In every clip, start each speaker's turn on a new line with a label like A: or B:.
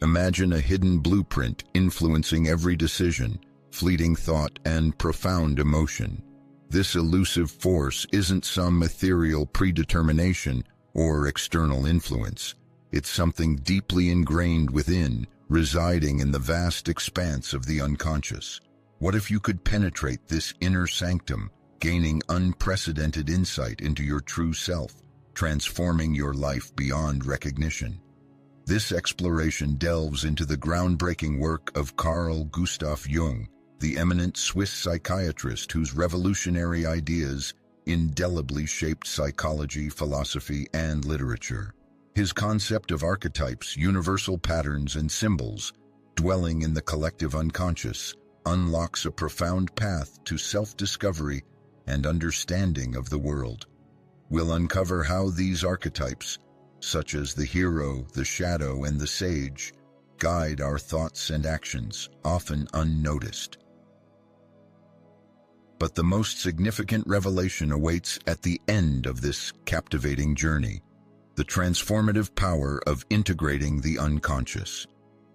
A: Imagine a hidden blueprint influencing every decision, fleeting thought, and profound emotion. This elusive force isn't some ethereal predetermination or external influence. It's something deeply ingrained within, residing in the vast expanse of the unconscious. What if you could penetrate this inner sanctum, gaining unprecedented insight into your true self, transforming your life beyond recognition? This exploration delves into the groundbreaking work of Carl Gustav Jung, the eminent Swiss psychiatrist whose revolutionary ideas indelibly shaped psychology, philosophy, and literature. His concept of archetypes, universal patterns, and symbols, dwelling in the collective unconscious, unlocks a profound path to self-discovery and understanding of the world. We'll uncover how these archetypes, such as the hero, the shadow, and the sage, guide our thoughts and actions, often unnoticed. But the most significant revelation awaits at the end of this captivating journey: the transformative power of integrating the unconscious.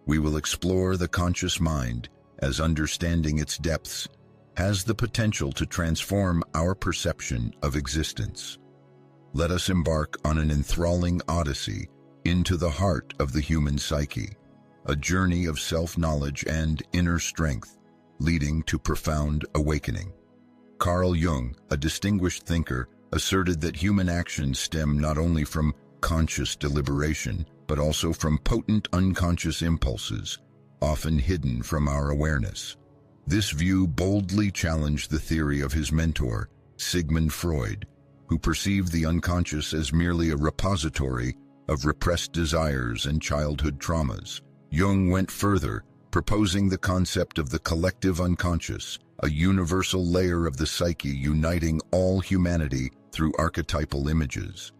A: We will explore the conscious mind, as understanding its depths has the potential to transform our perception of existence. Let us embark on an enthralling odyssey into the heart of the human psyche, a journey of self-knowledge and inner strength, leading to profound awakening. Carl Jung, a distinguished thinker, asserted that human actions stem not only from conscious deliberation, but also from potent unconscious impulses, often hidden from our awareness. This view boldly challenged the theory of his mentor, Sigmund Freud, who perceived the unconscious as merely a repository of repressed desires and childhood traumas. Jung went further, proposing the concept of the collective unconscious, a universal layer of the psyche uniting all humanity through archetypal images.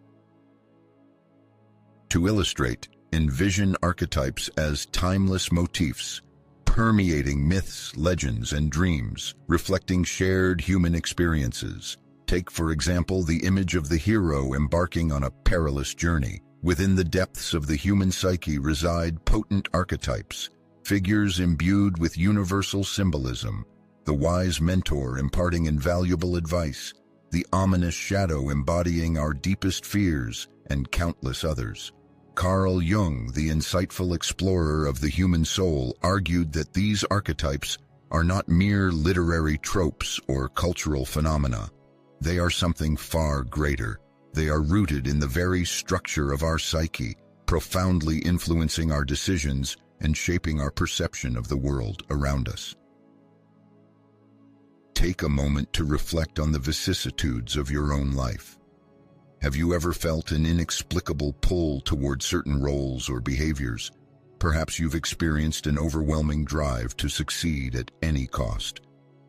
A: To illustrate, envision archetypes as timeless motifs, permeating myths, legends, and dreams, reflecting shared human experiences. Take, for example, the image of the hero embarking on a perilous journey. Within the depths of the human psyche reside potent archetypes, figures imbued with universal symbolism, the wise mentor imparting invaluable advice, the ominous shadow embodying our deepest fears, and countless others. Carl Jung, the insightful explorer of the human soul, argued that these archetypes are not mere literary tropes or cultural phenomena. They are something far greater. They are rooted in the very structure of our psyche, profoundly influencing our decisions and shaping our perception of the world around us. Take a moment to reflect on the vicissitudes of your own life. Have you ever felt an inexplicable pull toward certain roles or behaviors? Perhaps you've experienced an overwhelming drive to succeed at any cost,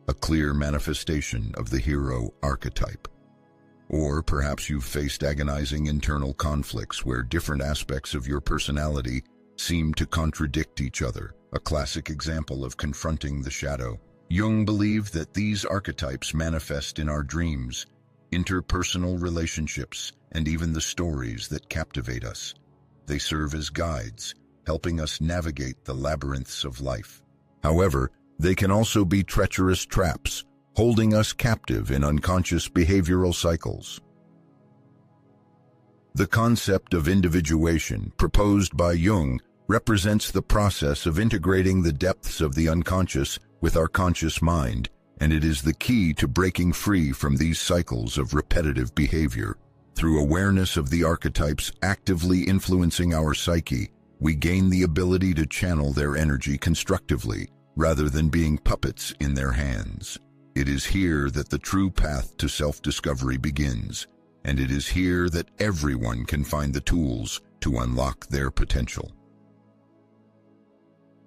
A: a clear manifestation of the hero archetype. Or perhaps you've faced agonizing internal conflicts where different aspects of your personality seem to contradict each other, a classic example of confronting the shadow. Jung believed that these archetypes manifest in our dreams, interpersonal relationships, and even the stories that captivate us. They serve as guides, helping us navigate the labyrinths of life. However, they can also be treacherous traps, holding us captive in unconscious behavioral cycles. The concept of individuation, proposed by Jung, represents the process of integrating the depths of the unconscious with our conscious mind, and it is the key to breaking free from these cycles of repetitive behavior. Through awareness of the archetypes actively influencing our psyche, we gain the ability to channel their energy constructively, rather than being puppets in their hands. It is here that the true path to self-discovery begins, and it is here that everyone can find the tools to unlock their potential.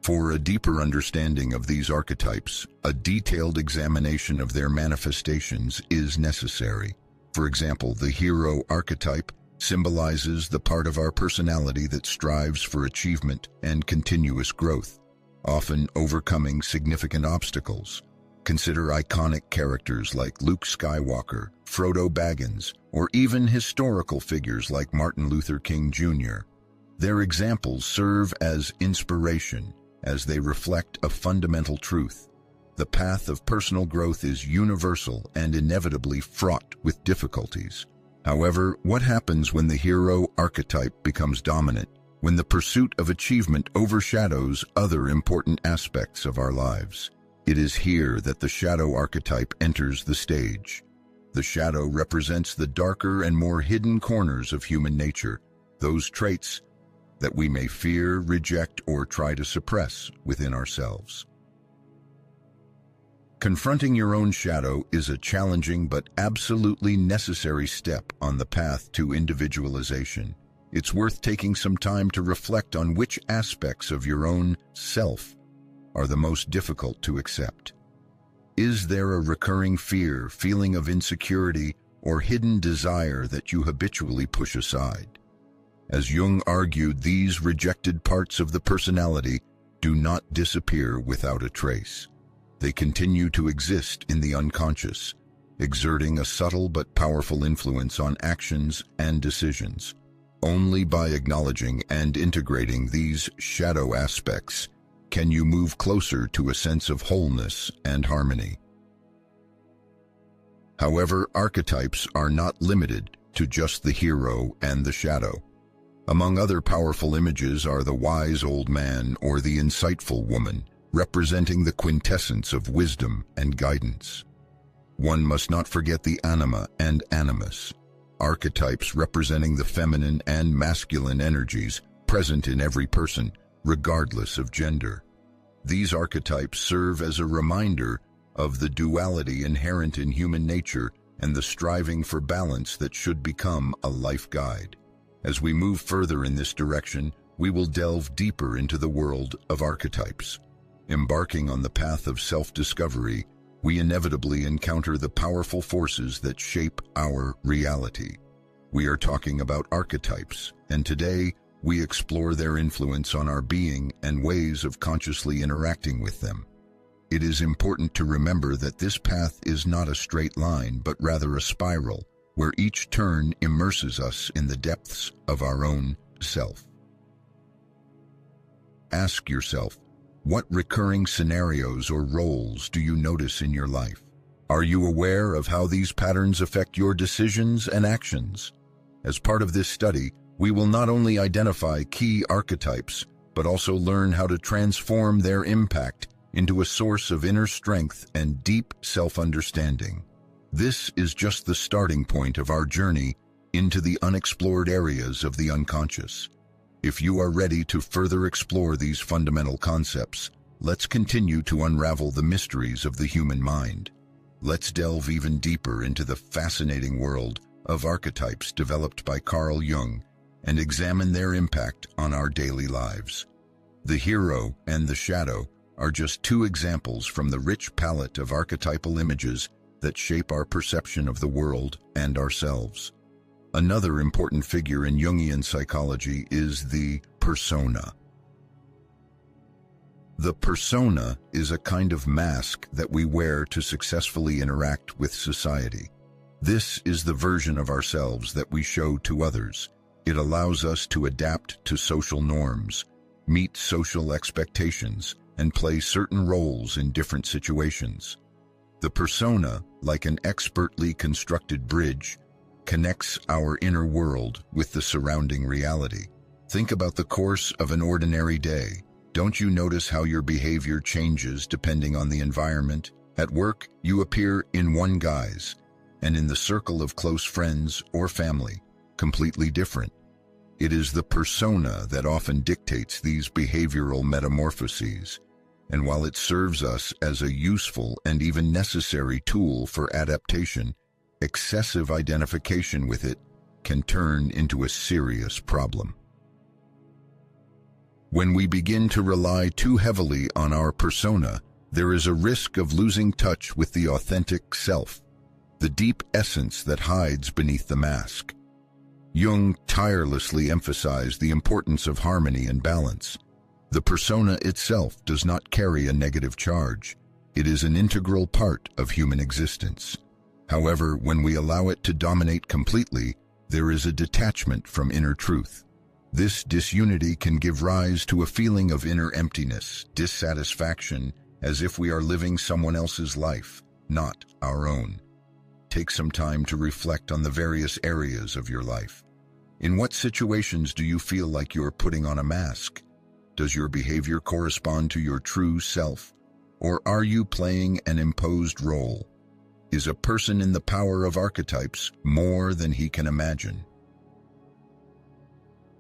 A: For a deeper understanding of these archetypes, a detailed examination of their manifestations is necessary. For example, the hero archetype symbolizes the part of our personality that strives for achievement and continuous growth, often overcoming significant obstacles. Consider iconic characters like Luke Skywalker, Frodo Baggins, or even historical figures like Martin Luther King Jr. Their examples serve as inspiration as they reflect a fundamental truth. The path of personal growth is universal and inevitably fraught with difficulties. However, what happens when the hero archetype becomes dominant, when the pursuit of achievement overshadows other important aspects of our lives? It is here that the shadow archetype enters the stage. The shadow represents the darker and more hidden corners of human nature, those traits that we may fear, reject, or try to suppress within ourselves. Confronting your own shadow is a challenging but absolutely necessary step on the path to individualization. It's worth taking some time to reflect on which aspects of your own self are the most difficult to accept. Is there a recurring fear, feeling of insecurity, or hidden desire that you habitually push aside? As Jung argued, these rejected parts of the personality do not disappear without a trace. They continue to exist in the unconscious, exerting a subtle but powerful influence on actions and decisions. Only by acknowledging and integrating these shadow aspects can you move closer to a sense of wholeness and harmony. However, archetypes are not limited to just the hero and the shadow. Among other powerful images are the wise old man or the insightful woman, representing the quintessence of wisdom and guidance. One must not forget the Anima and Animus, archetypes representing the feminine and masculine energies present in every person, regardless of gender. These archetypes serve as a reminder of the duality inherent in human nature and the striving for balance that should become a life guide. As we move further in this direction, we will delve deeper into the world of archetypes. Embarking on the path of self-discovery, we inevitably encounter the powerful forces that shape our reality. We are talking about archetypes, and today we explore their influence on our being and ways of consciously interacting with them. It is important to remember that this path is not a straight line, but rather a spiral, where each turn immerses us in the depths of our own self. Ask yourself, what recurring scenarios or roles do you notice in your life? Are you aware of how these patterns affect your decisions and actions? As part of this study, we will not only identify key archetypes, but also learn how to transform their impact into a source of inner strength and deep self-understanding. This is just the starting point of our journey into the unexplored areas of the unconscious. If you are ready to further explore these fundamental concepts, let's continue to unravel the mysteries of the human mind. Let's delve even deeper into the fascinating world of archetypes developed by Carl Jung and examine their impact on our daily lives. The hero and the shadow are just two examples from the rich palette of archetypal images that shape our perception of the world and ourselves. Another important figure in Jungian psychology is the persona. The persona is a kind of mask that we wear to successfully interact with society. This is the version of ourselves that we show to others. It allows us to adapt to social norms, meet social expectations, and play certain roles in different situations. The persona, like an expertly constructed bridge, connects our inner world with the surrounding reality. Think about the course of an ordinary day. Don't you notice how your behavior changes depending on the environment? At work, you appear in one guise, and in the circle of close friends or family, completely different. It is the persona that often dictates these behavioral metamorphoses. And while it serves us as a useful and even necessary tool for adaptation, excessive identification with it can turn into a serious problem. When we begin to rely too heavily on our persona, there is a risk of losing touch with the authentic self, the deep essence that hides beneath the mask. Jung tirelessly emphasized the importance of harmony and balance. The persona itself does not carry a negative charge. It is an integral part of human existence. However, when we allow it to dominate completely, there is a detachment from inner truth. This disunity can give rise to a feeling of inner emptiness, dissatisfaction, as if we are living someone else's life, not our own. Take some time to reflect on the various areas of your life. In what situations do you feel like you're putting on a mask? Does your behavior correspond to your true self? Or are you playing an imposed role? Is a person in the power of archetypes more than he can imagine?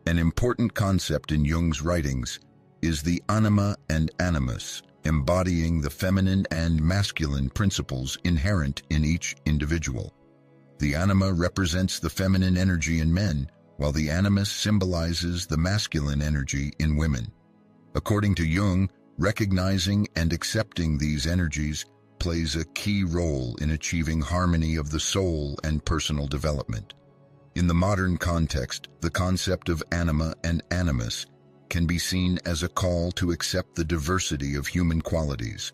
A: An important concept in Jung's writings is the Anima and Animus, embodying the feminine and masculine principles inherent in each individual. The Anima represents the feminine energy in men, while the Animus symbolizes the masculine energy in women. According to Jung, recognizing and accepting these energies plays a key role in achieving harmony of the soul and personal development. In the modern context, the concept of anima and animus can be seen as a call to accept the diversity of human qualities,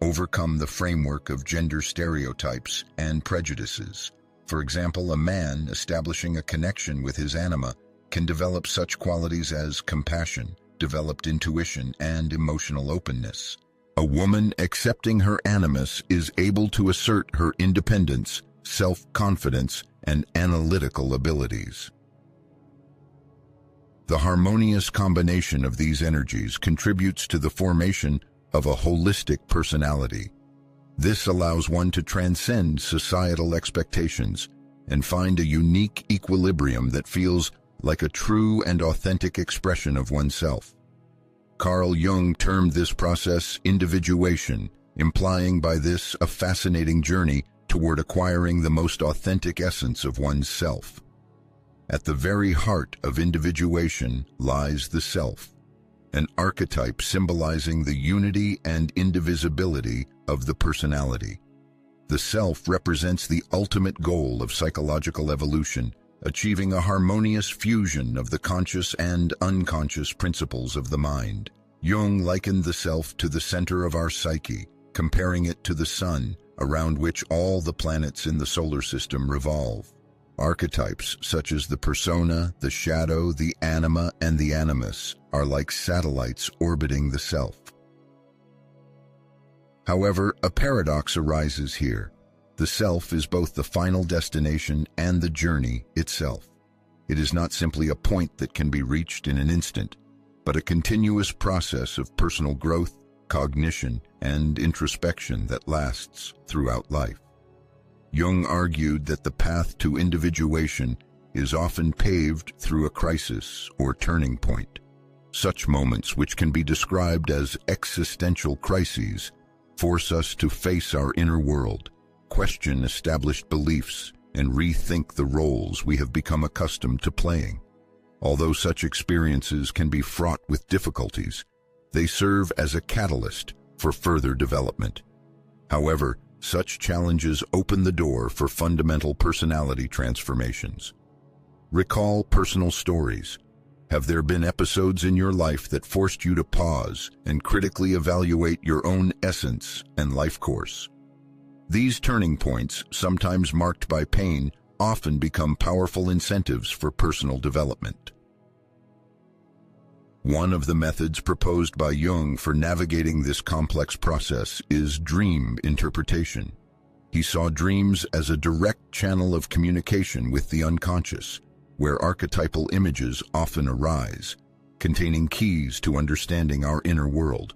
A: overcome the framework of gender stereotypes and prejudices. For example, a man establishing a connection with his anima can develop such qualities as compassion, developed intuition, and emotional openness. A woman accepting her animus is able to assert her independence, self-confidence, and analytical abilities. The harmonious combination of these energies contributes to the formation of a holistic personality. This allows one to transcend societal expectations and find a unique equilibrium that feels like a true and authentic expression of oneself. Carl Jung termed this process individuation, implying by this a fascinating journey toward acquiring the most authentic essence of one's self. At the very heart of individuation lies the self, an archetype symbolizing the unity and indivisibility of the personality. The self represents the ultimate goal of psychological evolution, achieving a harmonious fusion of the conscious and unconscious principles of the mind. Jung likened the self to the center of our psyche, comparing it to the sun, around which all the planets in the solar system revolve. Archetypes such as the persona, the shadow, the anima, and the animus are like satellites orbiting the self. However, a paradox arises here. The self is both the final destination and the journey itself. It is not simply a point that can be reached in an instant, but a continuous process of personal growth, cognition, and introspection that lasts throughout life. Jung argued that the path to individuation is often paved through a crisis or turning point. Such moments, which can be described as existential crises, force us to face our inner world, question established beliefs, and rethink the roles we have become accustomed to playing. Although such experiences can be fraught with difficulties, they serve as a catalyst for further development. However, such challenges open the door for fundamental personality transformations. Recall personal stories. Have there been episodes in your life that forced you to pause and critically evaluate your own essence and life course? These turning points, sometimes marked by pain, often become powerful incentives for personal development. One of the methods proposed by Jung for navigating this complex process is dream interpretation. He saw dreams as a direct channel of communication with the unconscious, where archetypal images often arise, containing keys to understanding our inner world.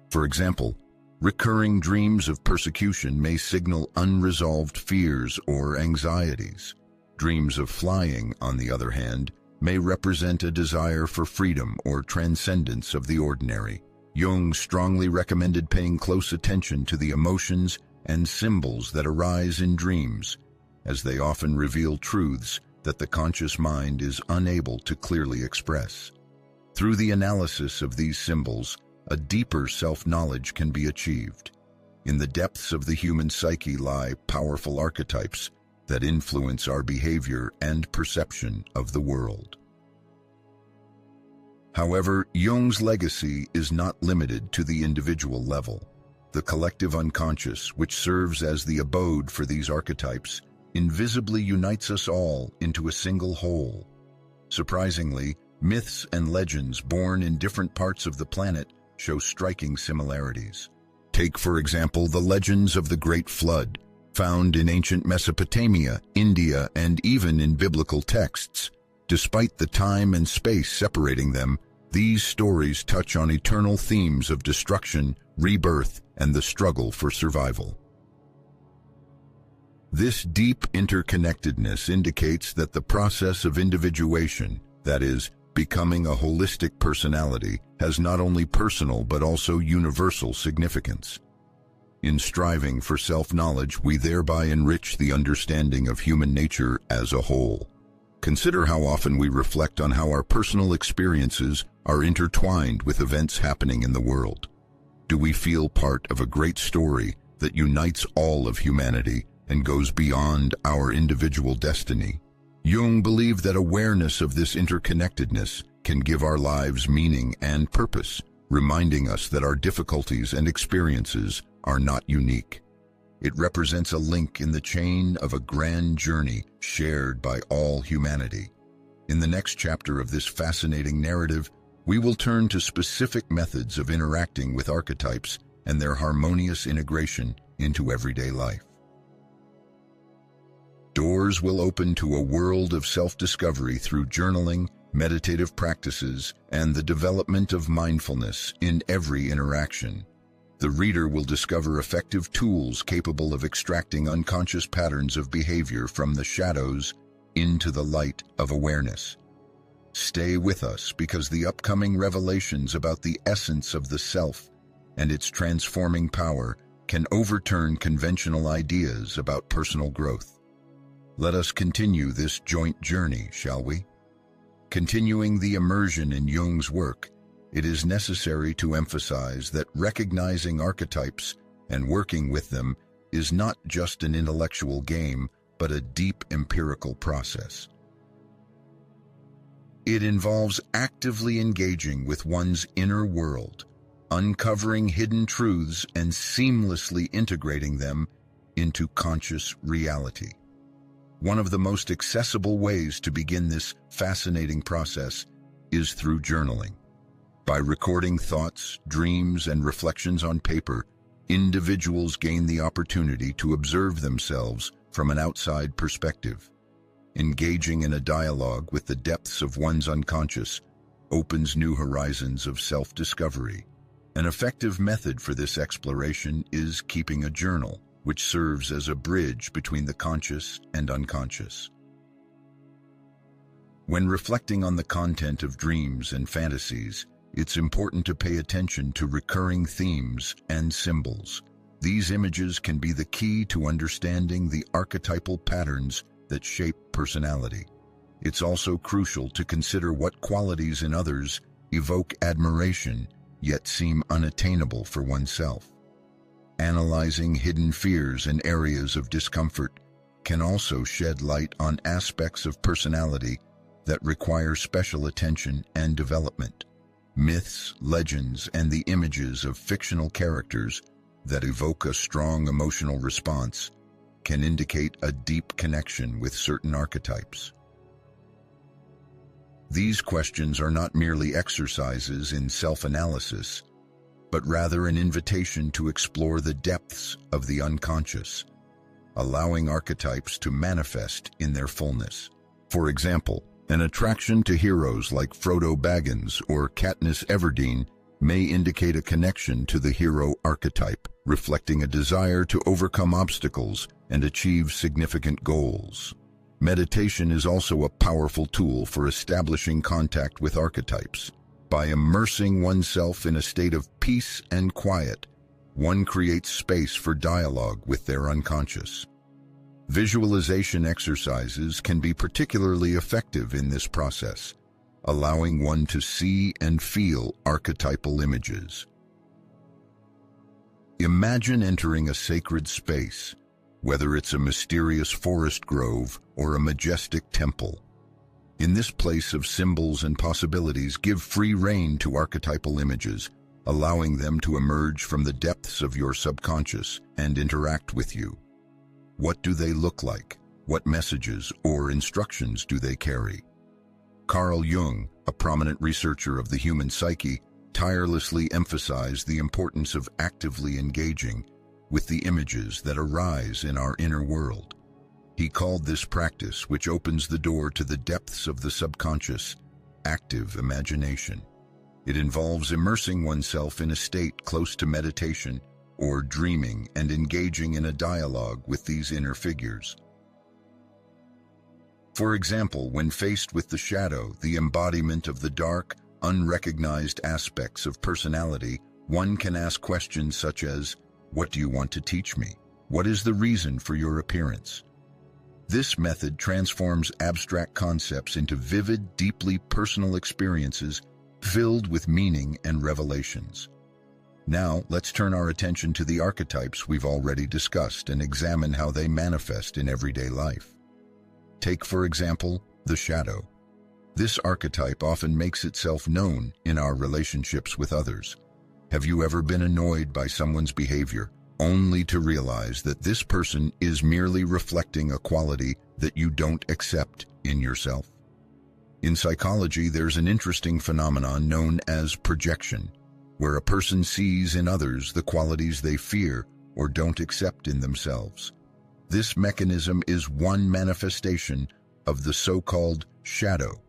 A: For example, recurring dreams of persecution may signal unresolved fears or anxieties. Dreams of flying, on the other hand, may represent a desire for freedom or transcendence of the ordinary. Jung strongly recommended paying close attention to the emotions and symbols that arise in dreams, as they often reveal truths that the conscious mind is unable to clearly express. Through the analysis of these symbols, a deeper self-knowledge can be achieved. In the depths of the human psyche lie powerful archetypes that influence our behavior and perception of the world. However, Jung's legacy is not limited to the individual level. The collective unconscious, which serves as the abode for these archetypes, invisibly unites us all into a single whole. Surprisingly, Myths and legends born in different parts of the planet show striking similarities. Take, for example, the legends of the Great Flood, found in ancient Mesopotamia, India, and even in biblical texts. Despite the time and space separating them, these stories touch on eternal themes of destruction, rebirth, and the struggle for survival. This deep interconnectedness indicates that the process of individuation, that is, becoming a holistic personality, has not only personal but also universal significance. In striving for self-knowledge, we thereby enrich the understanding of human nature as a whole. Consider how often we reflect on how our personal experiences are intertwined with events happening in the world. Do we feel part of a great story that unites all of humanity and goes beyond our individual destiny? Jung believed that awareness of this interconnectedness can give our lives meaning and purpose, reminding us that our difficulties and experiences are not unique. It represents a link in the chain of a grand journey shared by all humanity. In the next chapter of this fascinating narrative, we will turn to specific methods of interacting with archetypes and their harmonious integration into everyday life. Doors will open to a world of self-discovery through journaling, meditative practices, and the development of mindfulness in every interaction. The reader will discover effective tools capable of extracting unconscious patterns of behavior from the shadows into the light of awareness. Stay with us because the upcoming revelations about the essence of the self and its transforming power can overturn conventional ideas about personal growth. Let us continue this joint journey, shall we? Continuing the immersion in Jung's work, it is necessary to emphasize that recognizing archetypes and working with them is not just an intellectual game, but a deep empirical process. It involves actively engaging with one's inner world, uncovering hidden truths and seamlessly integrating them into conscious reality. One of the most accessible ways to begin this fascinating process is through journaling. By recording thoughts, dreams, and reflections on paper, individuals gain the opportunity to observe themselves from an outside perspective. Engaging in a dialogue with the depths of one's unconscious opens new horizons of self-discovery. An effective method for this exploration is keeping a journal, which serves as a bridge between the conscious and unconscious. When reflecting on the content of dreams and fantasies, it's important to pay attention to recurring themes and symbols. These images can be the key to understanding the archetypal patterns that shape personality. It's also crucial to consider what qualities in others evoke admiration, yet seem unattainable for oneself. Analyzing hidden fears and areas of discomfort can also shed light on aspects of personality that require special attention and development. Myths, legends, and the images of fictional characters that evoke a strong emotional response can indicate a deep connection with certain archetypes. These questions are not merely exercises in self-analysis, but rather an invitation to explore the depths of the unconscious, allowing archetypes to manifest in their fullness. For example, an attraction to heroes like Frodo Baggins or Katniss Everdeen may indicate a connection to the hero archetype, reflecting a desire to overcome obstacles and achieve significant goals. Meditation is also a powerful tool for establishing contact with archetypes. By immersing oneself in a state of peace and quiet, one creates space for dialogue with their unconscious. Visualization exercises can be particularly effective in this process, allowing one to see and feel archetypal images. Imagine entering a sacred space, whether it's a mysterious forest grove or a majestic temple. In this place of symbols and possibilities, give free rein to archetypal images, allowing them to emerge from the depths of your subconscious and interact with you. What do they look like? What messages or instructions do they carry? Carl Jung, a prominent researcher of the human psyche, tirelessly emphasized the importance of actively engaging with the images that arise in our inner world. He called this practice, which opens the door to the depths of the subconscious, active imagination. It involves immersing oneself in a state close to meditation or dreaming and engaging in a dialogue with these inner figures. For example, when faced with the shadow, the embodiment of the dark, unrecognized aspects of personality, one can ask questions such as, "What do you want to teach me? What is the reason for your appearance?" This method transforms abstract concepts into vivid, deeply personal experiences filled with meaning and revelations. Now, let's turn our attention to the archetypes we've already discussed and examine how they manifest in everyday life. Take, for example, the shadow. This archetype often makes itself known in our relationships with others. Have you ever been annoyed by someone's behavior, only to realize that this person is merely reflecting a quality that you don't accept in yourself? In psychology, there's an interesting phenomenon known as projection, where a person sees in others the qualities they fear or don't accept in themselves. This mechanism is one manifestation of the so-called shadow,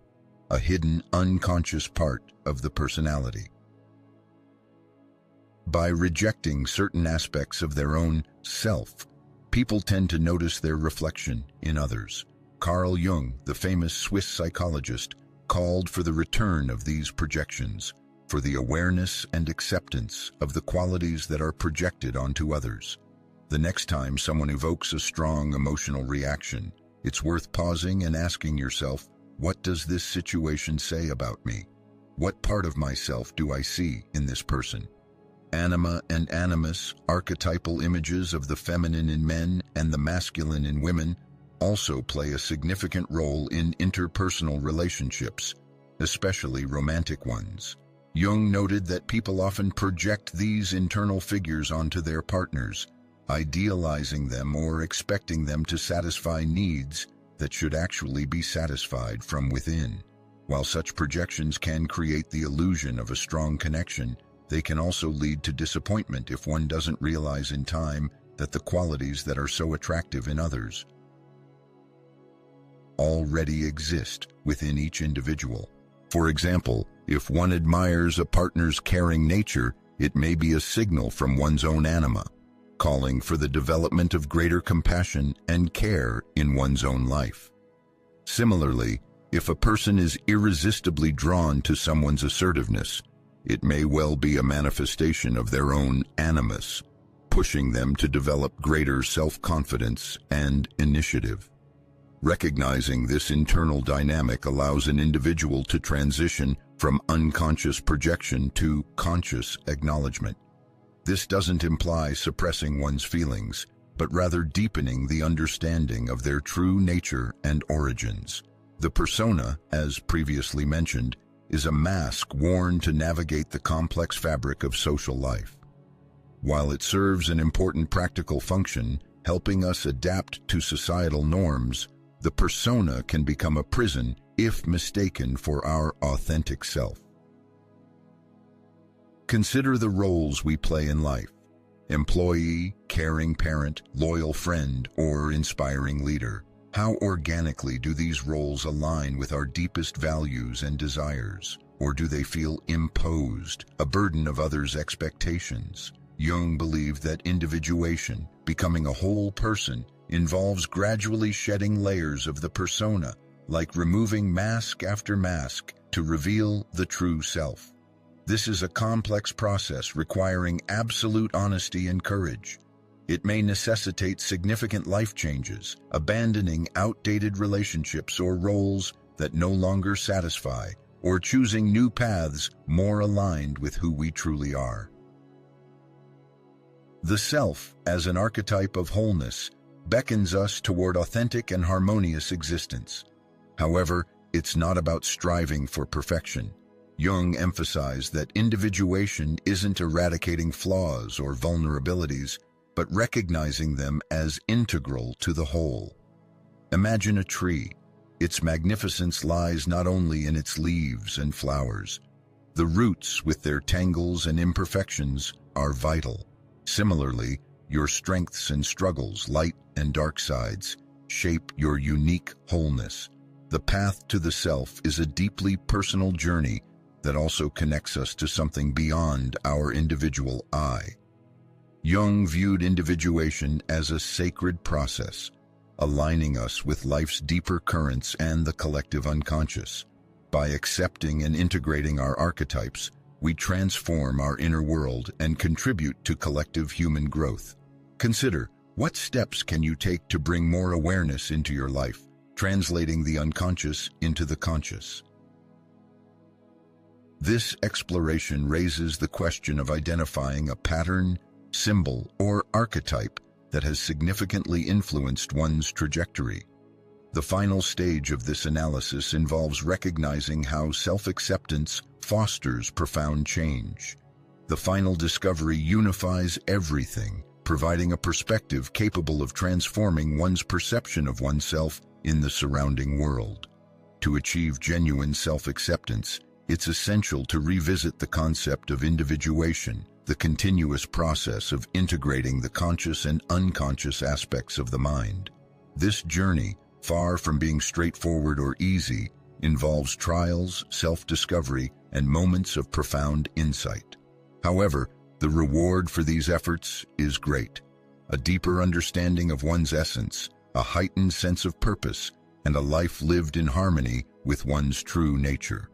A: a hidden, unconscious part of the personality. By rejecting certain aspects of their own self, people tend to notice their reflection in others. Carl Jung, the famous Swiss psychologist, called for the return of these projections, for the awareness and acceptance of the qualities that are projected onto others. The next time someone evokes a strong emotional reaction, it's worth pausing and asking yourself, what does this situation say about me? What part of myself do I see in this person? Anima and Animus, archetypal images of the feminine in men and the masculine in women, also play a significant role in interpersonal relationships, especially romantic ones. Jung noted that people often project these internal figures onto their partners, idealizing them or expecting them to satisfy needs that should actually be satisfied from within. While such projections can create the illusion of a strong connection, they can also lead to disappointment if one doesn't realize in time that the qualities that are so attractive in others already exist within each individual. For example, if one admires a partner's caring nature, it may be a signal from one's own anima, calling for the development of greater compassion and care in one's own life. Similarly, if a person is irresistibly drawn to someone's assertiveness, it may well be a manifestation of their own animus, pushing them to develop greater self-confidence and initiative. Recognizing this internal dynamic allows an individual to transition from unconscious projection to conscious acknowledgement. This doesn't imply suppressing one's feelings, but rather deepening the understanding of their true nature and origins. The persona, as previously mentioned, is a mask worn to navigate the complex fabric of social life. While it serves an important practical function, helping us adapt to societal norms, the persona can become a prison if mistaken for our authentic self. Consider the roles we play in life: employee, caring parent, loyal friend, or inspiring leader. How organically do these roles align with our deepest values and desires? Or do they feel imposed, a burden of others' expectations? Jung believed that individuation, becoming a whole person, involves gradually shedding layers of the persona, like removing mask after mask to reveal the true self. This is a complex process requiring absolute honesty and courage. It may necessitate significant life changes, abandoning outdated relationships or roles that no longer satisfy, or choosing new paths more aligned with who we truly are. The self, as an archetype of wholeness, beckons us toward authentic and harmonious existence. However, it's not about striving for perfection. Jung emphasized that individuation isn't eradicating flaws or vulnerabilities, but recognizing them as integral to the whole. Imagine a tree. Its magnificence lies not only in its leaves and flowers. The roots, with their tangles and imperfections, are vital. Similarly, your strengths and struggles, light and dark sides, shape your unique wholeness. The path to the self is a deeply personal journey that also connects us to something beyond our individual I. Jung viewed individuation as a sacred process, aligning us with life's deeper currents and the collective unconscious. By accepting and integrating our archetypes, we transform our inner world and contribute to collective human growth. Consider, what steps can you take to bring more awareness into your life, translating the unconscious into the conscious? This exploration raises the question of identifying a pattern, symbol, or archetype that has significantly influenced one's trajectory. The final stage of this analysis involves recognizing how self-acceptance fosters profound change. The final discovery unifies everything, providing a perspective capable of transforming one's perception of oneself in the surrounding world. To achieve genuine self-acceptance, it's essential to revisit the concept of individuation, the continuous process of integrating the conscious and unconscious aspects of the mind. This journey, far from being straightforward or easy, involves trials, self-discovery, and moments of profound insight. However, the reward for these efforts is great. A deeper understanding of one's essence, a heightened sense of purpose, and a life lived in harmony with one's true nature.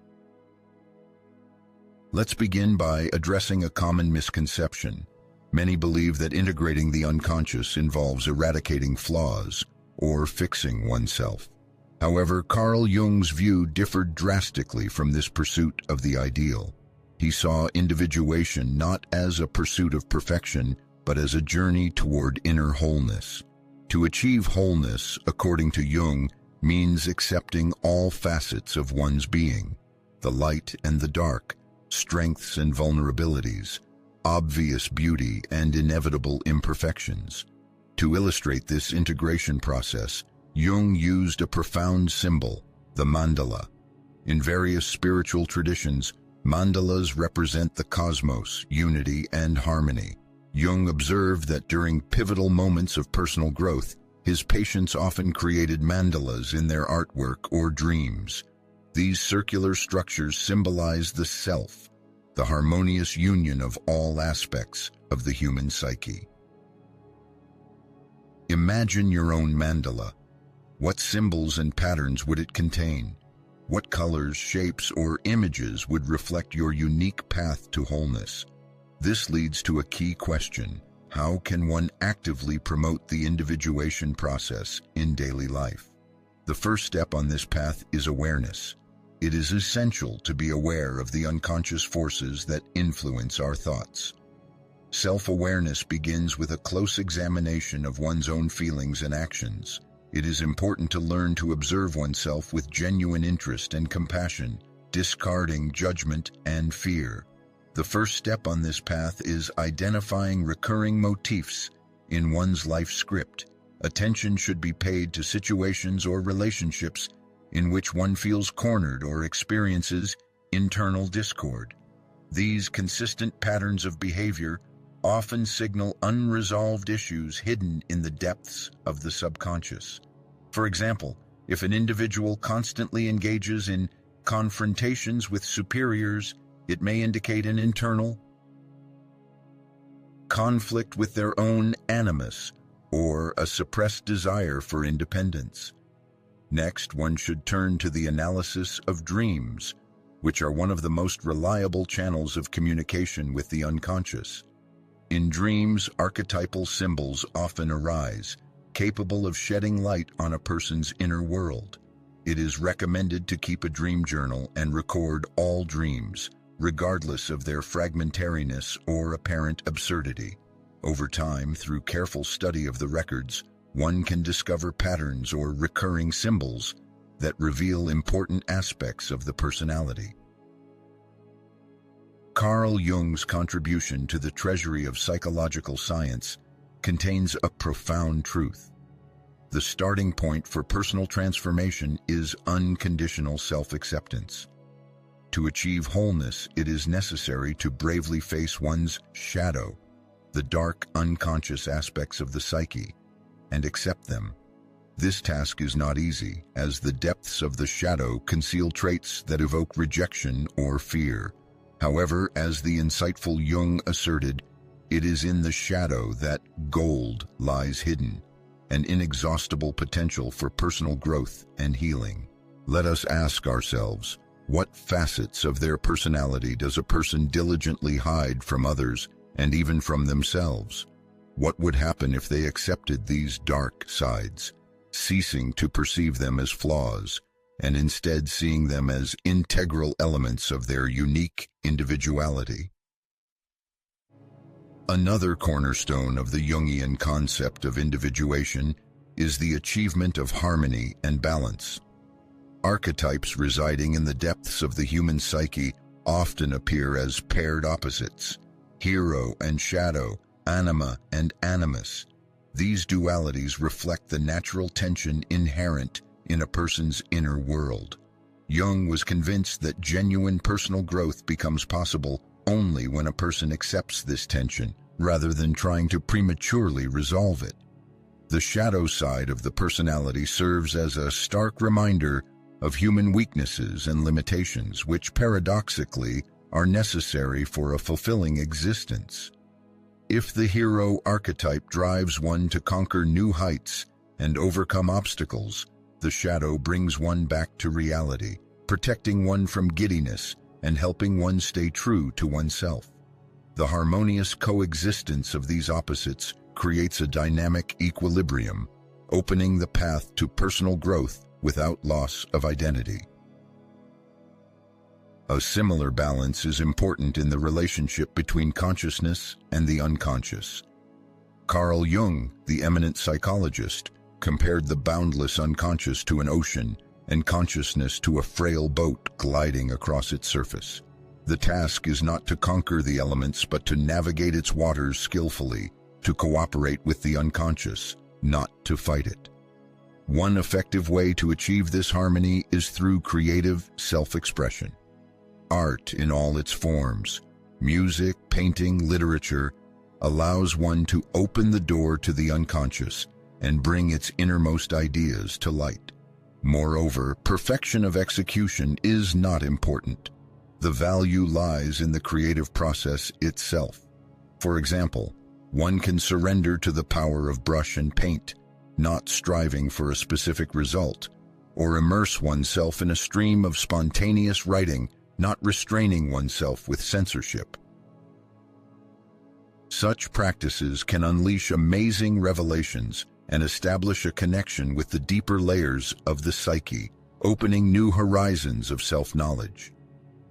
A: Let's begin by addressing a common misconception. Many believe that integrating the unconscious involves eradicating flaws or fixing oneself. However, Carl Jung's view differed drastically from this pursuit of the ideal. He saw individuation not as a pursuit of perfection, but as a journey toward inner wholeness. To achieve wholeness, according to Jung, means accepting all facets of one's being, the light and the dark, strengths and vulnerabilities, obvious beauty and inevitable imperfections. To illustrate this integration process, Jung used a profound symbol, the mandala. In various spiritual traditions, mandalas represent the cosmos, unity, and harmony. Jung observed that during pivotal moments of personal growth, his patients often created mandalas in their artwork or dreams. These circular structures symbolize the self, the harmonious union of all aspects of the human psyche. Imagine your own mandala. What symbols and patterns would it contain? What colors, shapes, or images would reflect your unique path to wholeness? This leads to a key question. How can one actively promote the individuation process in daily life? The first step on this path is awareness. It is essential to be aware of the unconscious forces that influence our thoughts. Self-awareness begins with a close examination of one's own feelings and actions. It is important to learn to observe oneself with genuine interest and compassion, discarding judgment and fear. The first step on this path is identifying recurring motifs in one's life script. Attention should be paid to situations or relationships in which one feels cornered or experiences internal discord. These consistent patterns of behavior often signal unresolved issues hidden in the depths of the subconscious. For example, if an individual constantly engages in confrontations with superiors, it may indicate an internal conflict with their own animus or a suppressed desire for independence. Next, one should turn to the analysis of dreams, which are one of the most reliable channels of communication with the unconscious. In dreams, archetypal symbols often arise, capable of shedding light on a person's inner world. It is recommended to keep a dream journal and record all dreams, regardless of their fragmentariness or apparent absurdity. Over time, through careful study of the records, one can discover patterns or recurring symbols that reveal important aspects of the personality. Carl Jung's contribution to the treasury of psychological science contains a profound truth. The starting point for personal transformation is unconditional self-acceptance. To achieve wholeness, it is necessary to bravely face one's shadow, the dark, unconscious aspects of the psyche, and accept them. This task is not easy, as the depths of the shadow conceal traits that evoke rejection or fear. However, as the insightful Jung asserted, it is in the shadow that gold lies hidden, an inexhaustible potential for personal growth and healing. Let us ask ourselves, what facets of their personality does a person diligently hide from others and even from themselves? What would happen if they accepted these dark sides, ceasing to perceive them as flaws, and instead seeing them as integral elements of their unique individuality? Another cornerstone of the Jungian concept of individuation is the achievement of harmony and balance. Archetypes residing in the depths of the human psyche often appear as paired opposites: hero and shadow, Anima and Animus. These dualities reflect the natural tension inherent in a person's inner world. Jung was convinced that genuine personal growth becomes possible only when a person accepts this tension, rather than trying to prematurely resolve it. The shadow side of the personality serves as a stark reminder of human weaknesses and limitations, which paradoxically are necessary for a fulfilling existence. If the hero archetype drives one to conquer new heights and overcome obstacles, the shadow brings one back to reality, protecting one from giddiness and helping one stay true to oneself. The harmonious coexistence of these opposites creates a dynamic equilibrium, opening the path to personal growth without loss of identity. A similar balance is important in the relationship between consciousness and the unconscious. Carl Jung, the eminent psychologist, compared the boundless unconscious to an ocean and consciousness to a frail boat gliding across its surface. The task is not to conquer the elements, but to navigate its waters skillfully, to cooperate with the unconscious, not to fight it. One effective way to achieve this harmony is through creative self-expression. Art in all its forms, music, painting, literature, allows one to open the door to the unconscious and bring its innermost ideas to light. Moreover, perfection of execution is not important. The value lies in the creative process itself. For example, one can surrender to the power of brush and paint, not striving for a specific result, or immerse oneself in a stream of spontaneous writing, not restraining oneself with censorship. Such practices can unleash amazing revelations and establish a connection with the deeper layers of the psyche, opening new horizons of self-knowledge.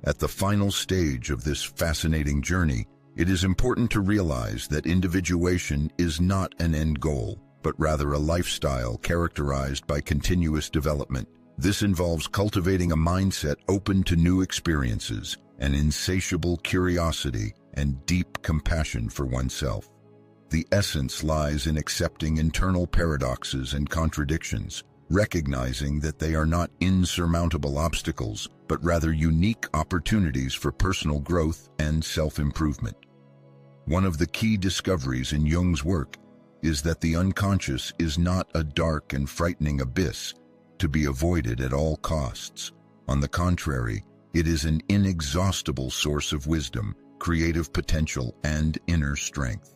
A: At the final stage of this fascinating journey, it is important to realize that individuation is not an end goal, but rather a lifestyle characterized by continuous development. This involves cultivating a mindset open to new experiences, an insatiable curiosity, and deep compassion for oneself. The essence lies in accepting internal paradoxes and contradictions, recognizing that they are not insurmountable obstacles, but rather unique opportunities for personal growth and self-improvement. One of the key discoveries in Jung's work is that the unconscious is not a dark and frightening abyss to be avoided at all costs. On the contrary, it is an inexhaustible source of wisdom, creative potential, and inner strength.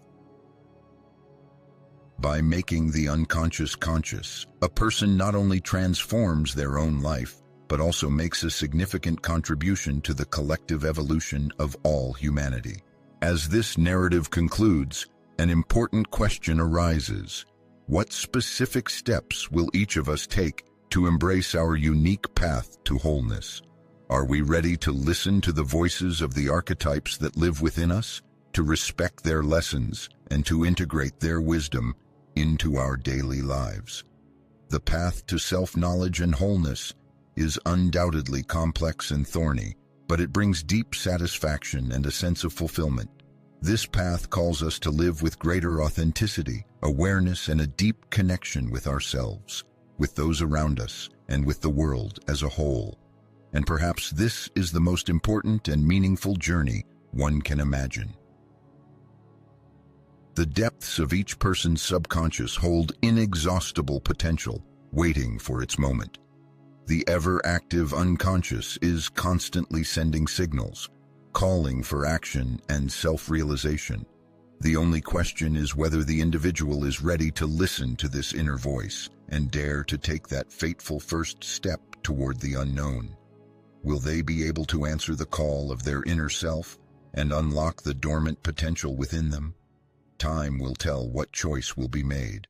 A: By making the unconscious conscious, a person not only transforms their own life, but also makes a significant contribution to the collective evolution of all humanity. As this narrative concludes, an important question arises. What specific steps will each of us take to embrace our unique path to wholeness? Are we ready to listen to the voices of the archetypes that live within us, to respect their lessons, and to integrate their wisdom into our daily lives? The path to self-knowledge and wholeness is undoubtedly complex and thorny, but it brings deep satisfaction and a sense of fulfillment. This path calls us to live with greater authenticity, awareness, and a deep connection with ourselves, with those around us, and with the world as a whole. And perhaps this is the most important and meaningful journey one can imagine. The depths of each person's subconscious hold inexhaustible potential, waiting for its moment. The ever-active unconscious is constantly sending signals, calling for action and self-realization. The only question is whether the individual is ready to listen to this inner voice and dare to take that fateful first step toward the unknown. Will they be able to answer the call of their inner self and unlock the dormant potential within them? Time will tell what choice will be made.